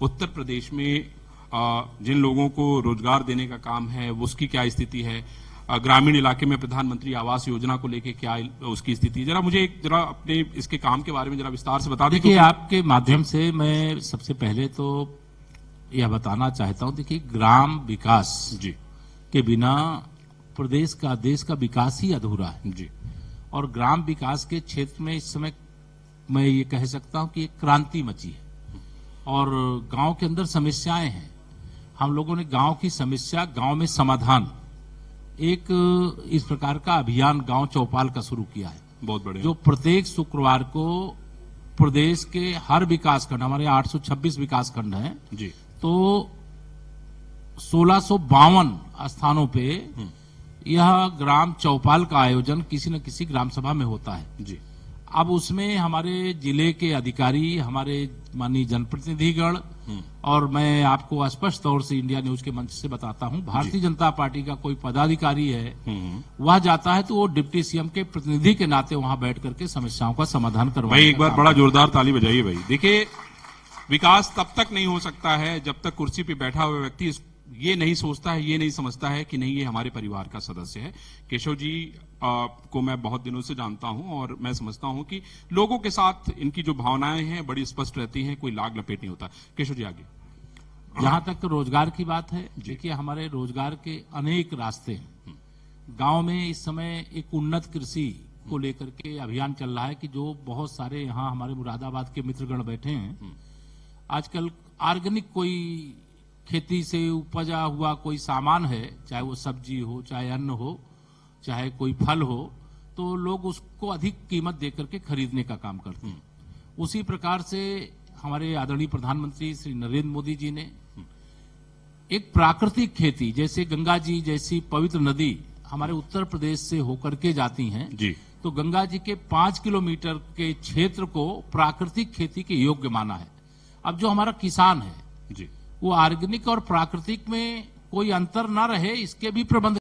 उत्तर प्रदेश में जिन लोगों को रोजगार देने का काम है उसकी क्या स्थिति है, ग्रामीण इलाके में प्रधानमंत्री आवास योजना को लेकर क्या उसकी स्थिति है, जरा अपने इसके काम के बारे में जरा विस्तार से बता दें। देखिए, आपके माध्यम से मैं सबसे पहले तो यह बताना चाहता हूं, देखिए ग्राम विकास जी के बिना प्रदेश का देश का विकास ही अधूरा है जी। और ग्राम विकास के क्षेत्र में इस समय मैं ये कह सकता हूं कि एक क्रांति मची है और गांव के अंदर समस्याएं हैं। हम लोगों ने गांव की समस्या, गांव में समाधान, एक इस प्रकार का अभियान गांव चौपाल का शुरू किया है। बहुत बढ़िया। जो प्रत्येक शुक्रवार को प्रदेश के हर विकास खंड, हमारे 826 विकास खंड हैं जी, तो 1652 स्थानों पे यह ग्राम चौपाल का आयोजन किसी न किसी ग्राम सभा में होता है जी। अब उसमें हमारे जिले के अधिकारी, हमारे माननीय जनप्रतिनिधिगण, और मैं आपको स्पष्ट तौर से इंडिया न्यूज के मंच से बताता हूं, भारतीय जनता पार्टी का कोई पदाधिकारी है वह जाता है तो वो डिप्टी सीएम के प्रतिनिधि के नाते वहां बैठ करके समस्याओं का समाधान करवाएगा। भाई एक बार बड़ा जोरदार ताली बजाइए भाई। देखिए, विकास तब तक नहीं हो सकता है जब तक कुर्सी पे बैठा हुआ व्यक्ति ये नहीं सोचता है, ये नहीं समझता है कि नहीं ये हमारे परिवार का सदस्य है। केशव जी को मैं बहुत दिनों से जानता हूं और मैं समझता हूं कि लोगों के साथ इनकी जो भावनाएं हैं बड़ी स्पष्ट रहती हैं, कोई लाग लपेट नहीं होता। केशव जी आगे। जहां तक रोजगार की बात है, देखिए हमारे रोजगार के अनेक रास्ते हैं। गांव में इस समय एक उन्नत कृषि को लेकर के अभियान चल रहा है कि जो बहुत सारे यहाँ हमारे मुरादाबाद के मित्रगण बैठे हैं, आजकल ऑर्गेनिक कोई खेती से उपजा हुआ कोई सामान है, चाहे वो सब्जी हो, चाहे अन्न हो, चाहे कोई फल हो, तो लोग उसको अधिक कीमत देकर के खरीदने का काम करते हैं। उसी प्रकार से हमारे आदरणीय प्रधानमंत्री श्री नरेंद्र मोदी जी ने एक प्राकृतिक खेती, जैसे गंगा जी जैसी पवित्र नदी हमारे उत्तर प्रदेश से होकर के जाती हैं जी, तो गंगा जी के 5 किलोमीटर के क्षेत्र को प्राकृतिक खेती के योग्य माना है। अब जो हमारा किसान है जी, वो ऑर्गेनिक और प्राकृतिक में कोई अंतर न रहे, इसके भी प्रबंध